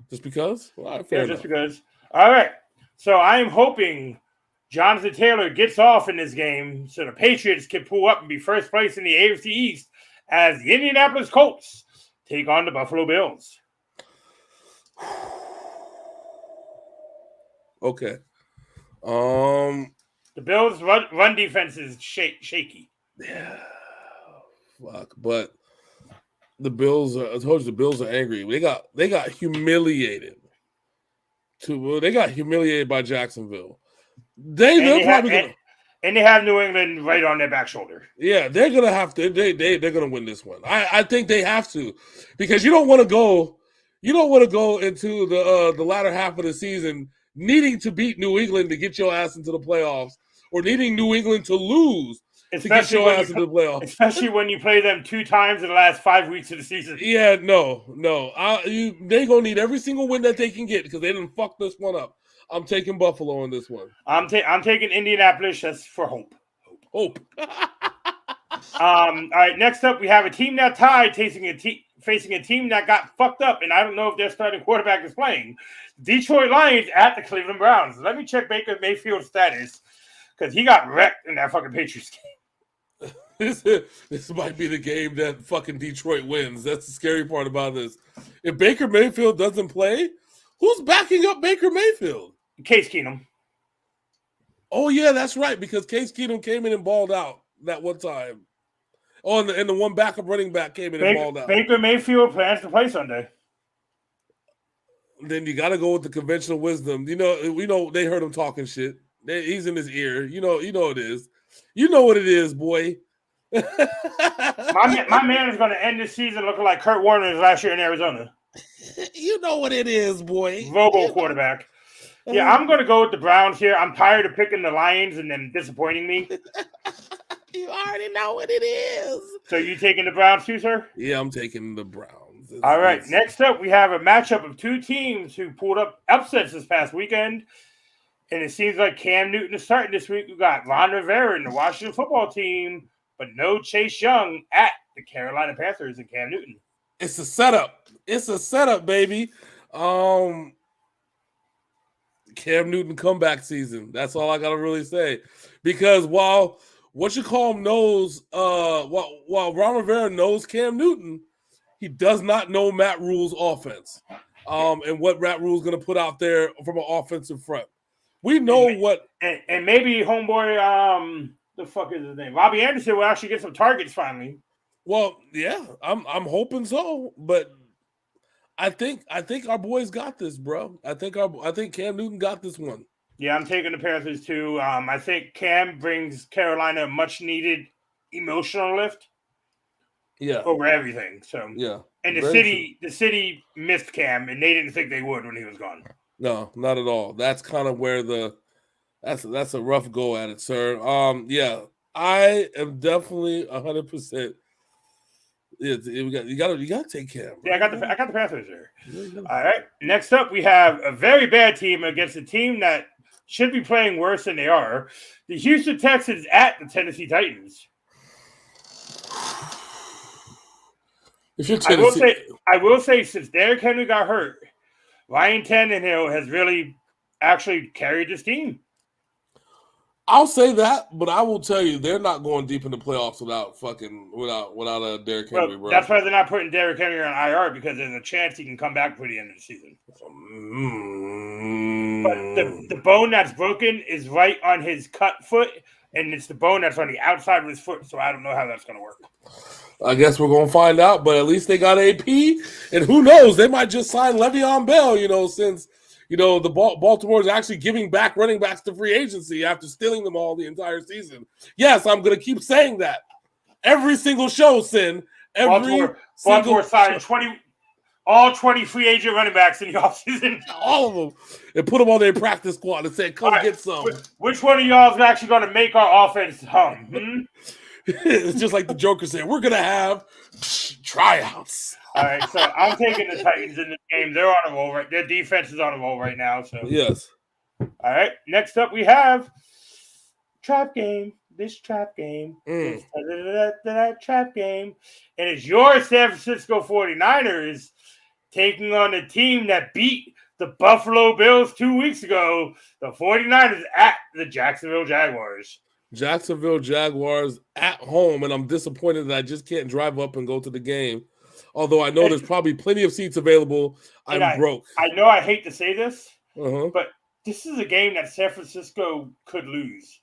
Just because? All right, fair enough. Just because. All right. So I am hoping Jonathan Taylor gets off in this game so the Patriots can pull up and be first place in the AFC East as the Indianapolis Colts take on the Buffalo Bills. Okay. The Bills' run defense is shaky. Yeah. Fuck. But the Bills I told you the Bills are angry. They got humiliated. They got humiliated by Jacksonville. They're they have New England right on their back shoulder. Yeah, they're gonna have to. They're gonna win this one. I think they have to because you don't want to go into the latter half of the season needing to beat New England to get your ass into the playoffs or needing New England to lose. Especially to get your ass into the playoffs. Especially when you play them 2 times in the last 5 weeks of the season. Yeah, no. They're going to need every single win that they can get because they didn't fuck this one up. I'm taking Buffalo on this one. I'm taking Indianapolis just for hope. Hope. All right, next up, we have a team now tied facing a team that got fucked up, and I don't know if their starting quarterback is playing. Detroit Lions at the Cleveland Browns. Let me check Baker Mayfield's status because he got wrecked in that fucking Patriots game. This might be the game that fucking Detroit wins. That's the scary part about this. If Baker Mayfield doesn't play, who's backing up Baker Mayfield? Case Keenum. Oh, yeah, that's right, because Case Keenum came in and balled out that one time. Oh, and the one backup running back came in and balled out. Baker Mayfield plans to play Sunday. Then you got to go with the conventional wisdom. We know they heard him talking shit. He's in his ear. You know it is. You know what it is, boy. my man is going to end this season looking like Kurt Warner last year in Arizona. You know what it is, boy. Robo quarterback. Yeah, I'm going to go with the Browns here. I'm tired of picking the Lions and them disappointing me. You already know what it is. So you taking the Browns too, sir? Yeah, I'm taking the Browns. All right, next up we have a matchup of 2 teams who pulled up upsets this past weekend. And it seems like Cam Newton is starting this week. We got Ron Rivera in the Washington football team, but no Chase Young at the Carolina Panthers and Cam Newton. It's a setup. It's a setup, baby. Cam Newton comeback season. That's all I gotta really say. Because while Ron Rivera knows Cam Newton, He does not know Matt Rule's offense, and what Matt Rule's going to put out there from an offensive front. We know what, and maybe homeboy, the fuck is his name? Robbie Anderson will actually get some targets finally. Well, yeah, I'm hoping so, but I think our boys got this, bro. I think Cam Newton got this one. Yeah, I'm taking the Panthers too. I think Cam brings Carolina a much needed emotional lift. Yeah, over everything. So yeah, and the city missed Cam, and they didn't think they would when he was gone. No, not at all. That's kind of where that's a rough go at it, sir. Yeah, I am definitely 100%. You gotta take Cam. Yeah, I got the Panthers there. All right. Next up, we have a very bad team against a team that should be playing worse than they are. The Houston Texans at the Tennessee Titans. I will say, since Derrick Henry got hurt, Ryan Tannehill has really actually carried this team. I'll say that, but I will tell you they're not going deep in the playoffs without a Derrick Henry. Bro. That's why they're not putting Derrick Henry on IR, because there's a chance he can come back for the end of the season. But the bone that's broken is right on his cut foot, and it's the bone that's on the outside of his foot. So I don't know how that's going to work. I guess we're going to find out, but at least they got AP, and who knows, they might just sign Le'Veon Bell, since, the Baltimore is actually giving back running backs to free agency after stealing them all the entire season. Yes, I'm going to keep saying that. Every single show, Sin. Baltimore signed all 20 free agent running backs in the offseason. All of them. And put them on their practice squad and say, come get some. Which one of y'all is actually going to make our offense hum? It's just like the Joker said, we're going to have tryouts. All right, so I'm taking the Titans in this game. They're on a roll. Right, their defense is on a roll right now. So yes. All right, next up we have trap game. This trap game. That trap game. And it's your San Francisco 49ers taking on a team that beat the Buffalo Bills 2 weeks ago. The 49ers at the Jacksonville Jaguars. Jacksonville Jaguars at home, and I'm disappointed that I just can't drive up and go to the game. Although I know there's probably plenty of seats available. I'm broke. I know I hate to say this, but this is a game that San Francisco could lose.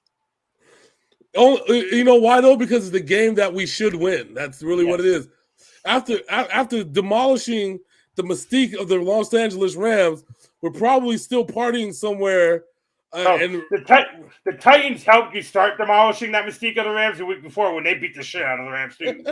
Oh, you know why though? Because it's the game that we should win. That's really what it is. After demolishing the mystique of the Los Angeles Rams, we're probably still partying somewhere. The Titans helped you start demolishing that mystique of the Rams the week before when they beat the shit out of the Rams too.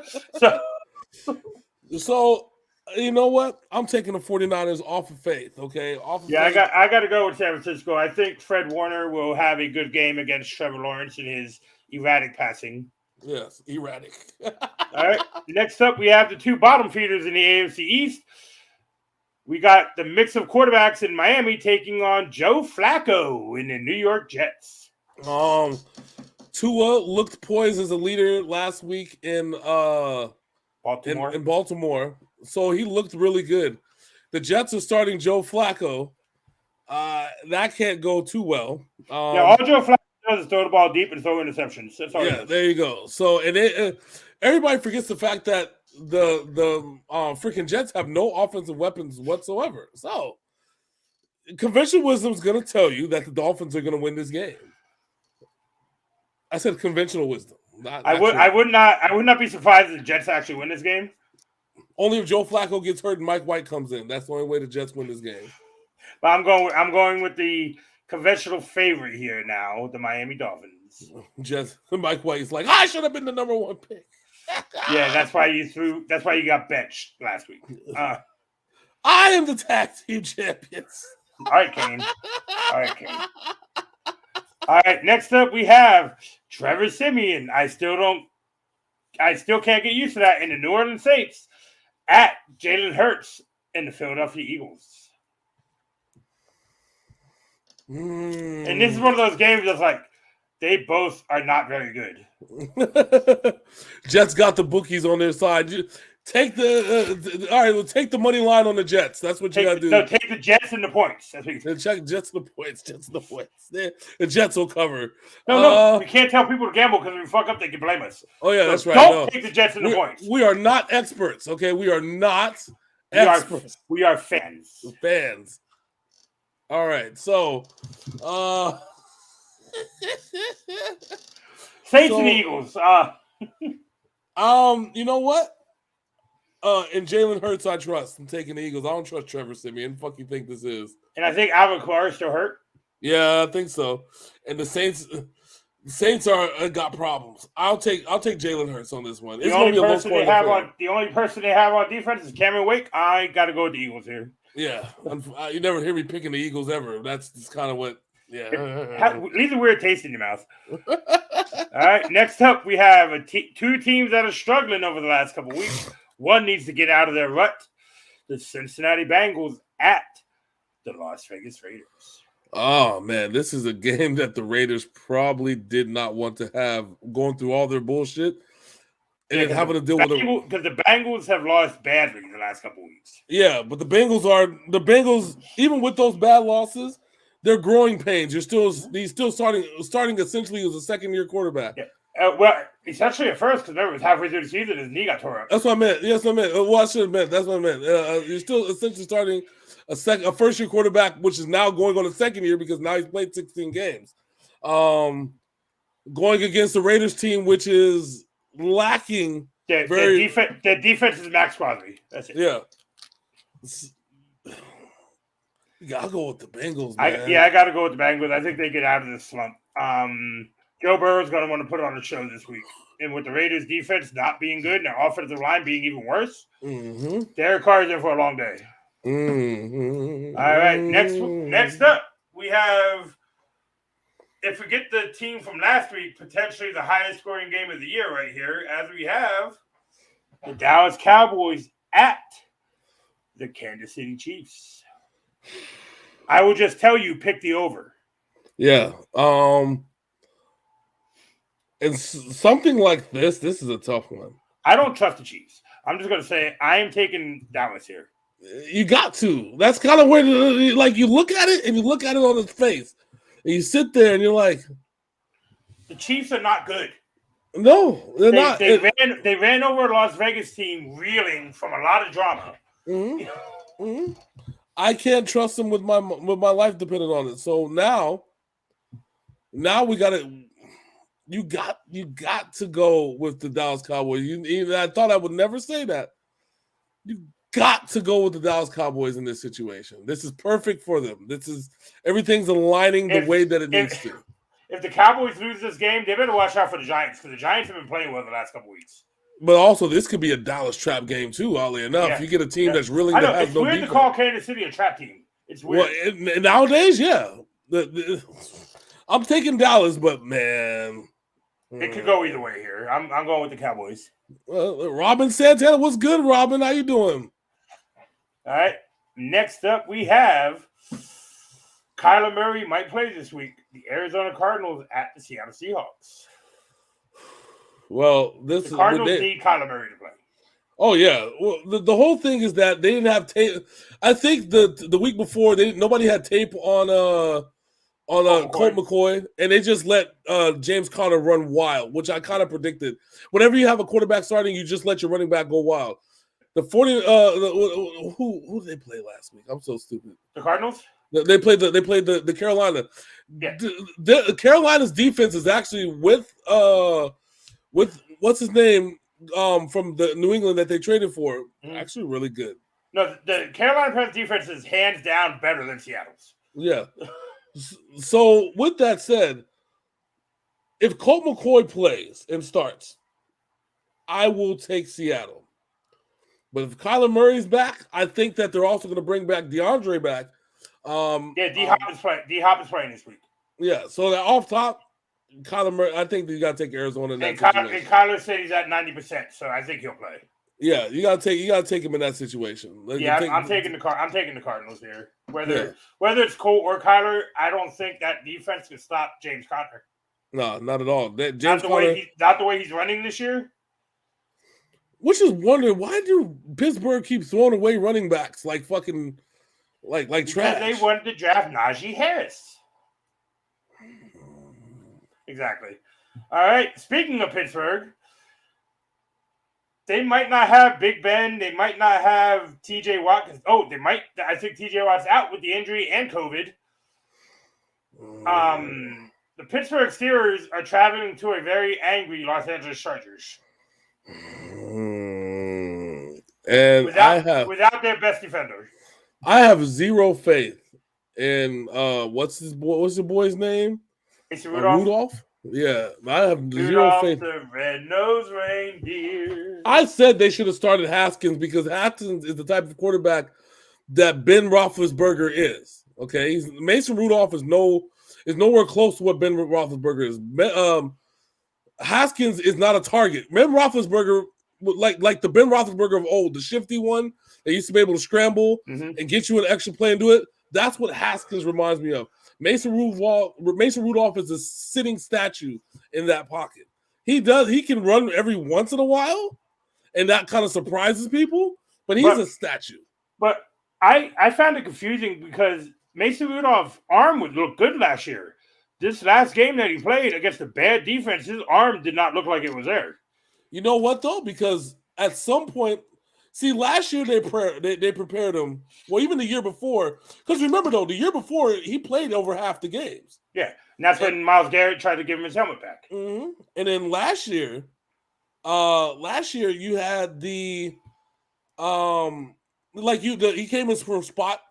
So you know what? I'm taking the 49ers off of faith, okay? I got to go with San Francisco. I think Fred Warner will have a good game against Trevor Lawrence in his erratic passing. Yes, erratic. All right. Next up, we have the two bottom feeders in the AFC East. We got the mix of quarterbacks in Miami taking on Joe Flacco in the New York Jets. Tua looked poised as a leader last week in Baltimore. In Baltimore. So he looked really good. The Jets are starting Joe Flacco. That can't go too well. All Joe Flacco does is throw the ball deep and throw interceptions. That's all. Yeah, there you go. So everybody forgets the fact that the freaking Jets have no offensive weapons whatsoever. So conventional wisdom is going to tell you that the Dolphins are going to win this game. I said conventional wisdom. I would not be surprised if the Jets actually win this game. Only if Joe Flacco gets hurt and Mike White comes in. That's the only way the Jets win this game. But I'm going with the conventional favorite here now, the Miami Dolphins. Mike White's like, I should have been the number one pick. Yeah, that's why you got benched last week. I am the tag team champions. All right, Kane. All right, next up we have Trevor Siemian. I still can't get used to that in the New Orleans Saints at Jalen Hurts in the Philadelphia Eagles. And this is one of those games that's like they both are not very good. Jets got the bookies on their side. Take the all right. Well, take the money line on the Jets. That's what you got to do. No, take the Jets and the points. That's what you check Jets and the points. Jets and the points. The Jets will cover. No, we can't tell people to gamble because if we fuck up, they can blame us. Oh yeah, so that's right. Don't take the Jets and the points. We are not experts. Okay, we are not experts. We are fans. Fans. All right, so Saints and Eagles. You know what? And Jalen Hurts, I trust. I'm taking the Eagles. I don't trust Trevor Siemian. What the fuck you think this is? And I think Alvin Kamara is still hurt. Yeah, I think so. And the Saints are got problems. I'll take Jalen Hurts on this one. The only person they have on defense is Cameron Wake. I got to go with the Eagles here. Yeah, you never hear me picking the Eagles ever. That's kind of what. Yeah, leaves a weird taste in your mouth. All right, next up we have two teams that are struggling over the last couple of weeks. One needs to get out of their rut. The Cincinnati Bengals at the Las Vegas Raiders. Oh, man, this is a game that the Raiders probably did not want to have going through all their bullshit and having to deal with it. Because the Bengals have lost badly in the last couple of weeks. Yeah, but the Bengals, even with those bad losses, they're growing pains. He's still starting essentially as a second-year quarterback. Yeah. Well, essentially at first, because remember, it was halfway through the season, his knee got tore up. That's what I meant. Yes, I meant. Well, I should have meant. That's what I meant. You're still essentially starting a first-year quarterback, which is now going on a second year because now he's played 16 games. Going against the Raiders team, which is lacking. Their defense is Max Crosby. That's it. Yeah. You gotta go with the Bengals, man. I got to go with the Bengals. I think they get out of this slump. Joe Burrow's going to want to put on a show this week. And with the Raiders' defense not being good and their offensive line being even worse, Derek Carr's in for a long day. Mm-hmm. All right, next up, we have, if we get the team from last week, potentially the highest scoring game of the year right here, as we have the Dallas Cowboys at the Kansas City Chiefs. I will just tell you, pick the over. Yeah. And something like this is a tough one. I don't trust the Chiefs. I'm just going to say I am taking Dallas here. You got to. That's kind of where, like, you look at it and you look at it on its face. And you sit there and you're like. The Chiefs are not good. No, they're not. They ran over a Las Vegas team reeling from a lot of drama. Mm-hmm. Mm-hmm. I can't trust them with my life depending on it. So now we got to. You got to go with the Dallas Cowboys. I thought I would never say that. You got to go with the Dallas Cowboys in this situation. This is perfect for them. Everything's aligning the way that it needs to. If the Cowboys lose this game, they better watch out for the Giants because the Giants have been playing well the last couple weeks. But also, this could be a Dallas trap game too. Oddly enough, you get a team that's really has no defense. It's weird to call Kansas City a trap team. It's weird. Well, nowadays, yeah. I'm taking Dallas, but man. It could go either way here. I'm going with the Cowboys. Robin Santana, what's good, Robin? How you doing? All right. Next up, we have Kyler Murray might play this week. The Arizona Cardinals at the Seattle Seahawks. Well, the Cardinals need Kyler Murray to play. Oh yeah. Well, the whole thing is that they didn't have tape. I think the week before nobody had tape on Colt McCoy, and they just let James Conner run wild, which I kind of predicted. Whenever you have a quarterback starting, you just let your running back go wild. The 40 who did they play last week? I'm so stupid. The Cardinals? They played the Carolina. Yeah. The Carolina's defense is actually with what's his name from the New England that they traded for. Actually really good. No, the Carolina defense is hands down better than Seattle's. Yeah. So, with that said, if Colt McCoy plays and starts, I will take Seattle. But if Kyler Murray's back, I think that they're also going to bring back DeAndre back. D-Hop is playing. D-Hop is playing this week. Yeah, so that off top, Kyler Murray, I think you got to take Arizona in that situation. And Kyler said he's at 90%, so I think he'll play. Yeah, you gotta take him in that situation. I'm taking the Cardinals here. Whether it's Colt or Kyler, I don't think that defense can stop James Conner. No, not at all. Not the way he's running this year. which is wondering, why do Pittsburgh keep throwing away running backs like fucking like trash? Because they wanted to draft Najee Harris. Exactly. All right. Speaking of Pittsburgh, they might not have Big Ben. They might not have TJ Watt. They might. I think TJ Watt's out with the injury and COVID. The Pittsburgh Steelers are traveling to a very angry Los Angeles Chargers. And without their best defender. I have zero faith in what's the boy's name? It's Rudolph. Yeah, I have zero faith. The red-nosed reindeer. I said they should have started Haskins because Haskins is the type of quarterback that Ben Roethlisberger is. Okay, Mason Rudolph is nowhere close to what Ben Roethlisberger is. Haskins is not a target. Ben Roethlisberger, like the Ben Roethlisberger of old, the shifty one that used to be able to scramble and get you an extra play and do it. That's what Haskins reminds me of. Mason Rudolph is a sitting statue in that pocket. He can run every once in a while, and that kind of surprises people, but he's a statue. But I found it confusing because Mason Rudolph's arm would look good last year. This last game that he played against a bad defense, his arm did not look like it was there. You know what, though? Because at some point, see, last year they prepared him. Well, even the year before. Because remember, though, the year before, he played over half the games. Yeah, and that's when Myles Garrett tried to give him his helmet back. Mm-hmm. And then last year you had the he came in from spot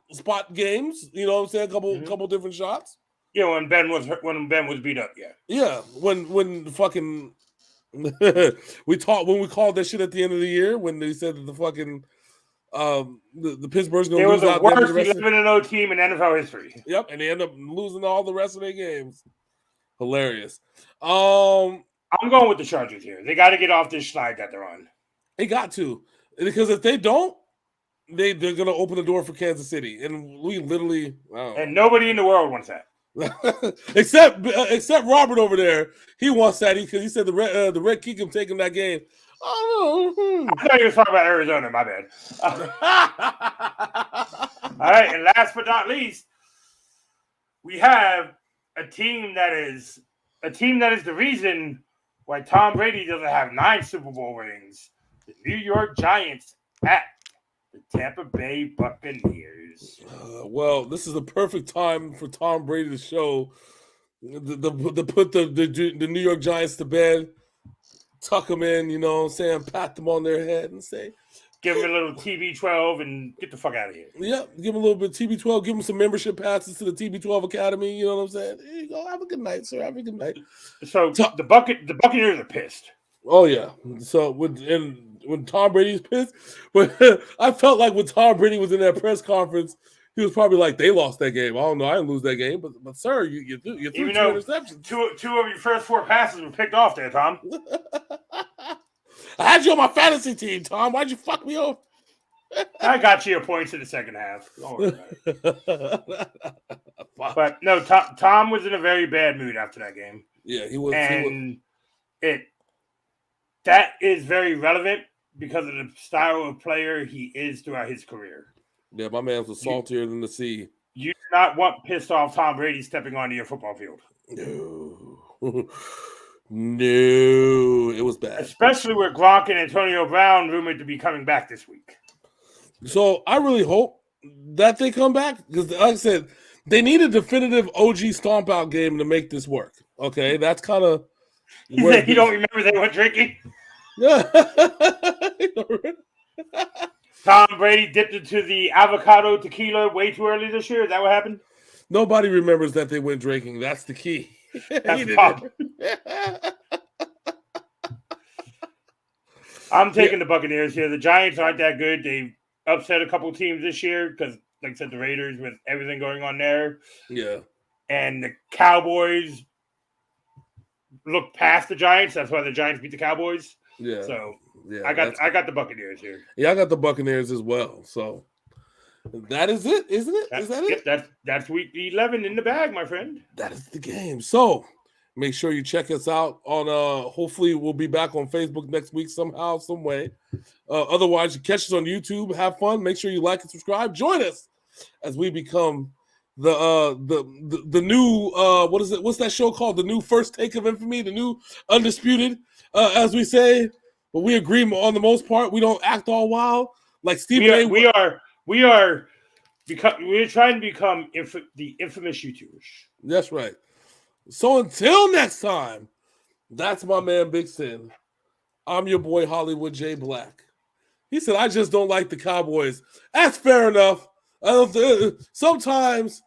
games. You know what I'm saying? Couple different shots. Yeah, when Ben was beat up. Yeah. Yeah, when fucking. we called that shit at the end of the year when they said that the fucking the Pittsburgh's gonna lose out. It was the worst 11-0 team in NFL history. Yep, and they end up losing all the rest of their games. Hilarious. I'm going with the Chargers here. They got to get off this slide that they're on. They got to, because if they don't, they're gonna open the door for Kansas City, and we literally and nobody in the world wants that. except Robert over there, he wants that because he said the Red Kingdom taking that game. I thought you were talking about Arizona. My bad. All right, and last but not least, we have a team that is the reason why Tom Brady doesn't have 9 Super Bowl rings. The New York Giants at the Tampa Bay Buccaneers. Well, this is the perfect time for Tom Brady to show put the New York Giants to bed, tuck them in, you know what I'm saying, pat them on their head and say, give them a little TB12 and get the fuck out of here. Yeah, give them a little bit of TB12, give them some membership passes to the TB12 Academy, you know what I'm saying? There you go, have a good night, sir, have a good night. So the Buccaneers are pissed. Oh, yeah. So when Tom Brady's pissed, I felt like when Tom Brady was in that press conference, he was probably like, they lost that game. I don't know. I didn't lose that game. But sir, you threw 2 interceptions. Two of your first 4 passes were picked off there, Tom. I had you on my fantasy team, Tom. Why'd you fuck me over? I got you your points in the second half. Don't worry about it. But no, Tom was in a very bad mood after that game. Yeah, he was. And that is very relevant because of the style of player he is throughout his career. Yeah, my man was saltier than the sea. You do not want pissed off Tom Brady stepping onto your football field. No, it was bad. Especially with Gronk and Antonio Brown rumored to be coming back this week. So I really hope that they come back because, like I said, they need a definitive OG stomp out game to make this work. Okay, that's kind of. You don't remember they went drinking? Yeah. Tom Brady dipped into the avocado tequila way too early this year. Is that what happened? Nobody remembers that they went drinking. That's the key. That's the problem. I'm taking the Buccaneers here. The Giants aren't that good. They upset a couple teams this year because, like I said, the Raiders with everything going on there. Yeah. And the Cowboys look past the Giants. That's why the Giants beat the Cowboys. Yeah. So yeah, I got the Buccaneers here. Yeah, I got the Buccaneers as well. So that is it, isn't it? Is that it? That's week 11 in the bag, my friend. That is the game. So Make sure you check us out on hopefully we'll be back on Facebook next week somehow, some way. Otherwise, you catch us on YouTube, have fun, make sure you like and subscribe. Join us as we become the new what is it? What's that show called? The new First Take of Infamy, the new Undisputed, as we say. But we agree on the most part. We don't act all wild like Stephen A. We're trying to become the infamous YouTubers. That's right. So until next time, that's my man Big Syn. I'm your boy Hollywood J. Black. He said, I just don't like the Cowboys. That's fair enough. Sometimes,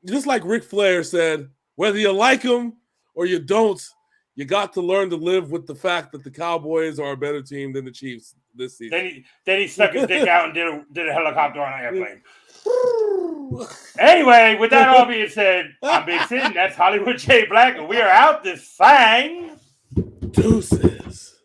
just like Ric Flair said, whether you like them or you don't, you got to learn to live with the fact that the Cowboys are a better team than the Chiefs this season. Then he stuck his dick out and did a helicopter on an airplane. Anyway, with that all being said, I'm Big Syn. That's Hollywood J. Black, and we are out this thing. Deuces.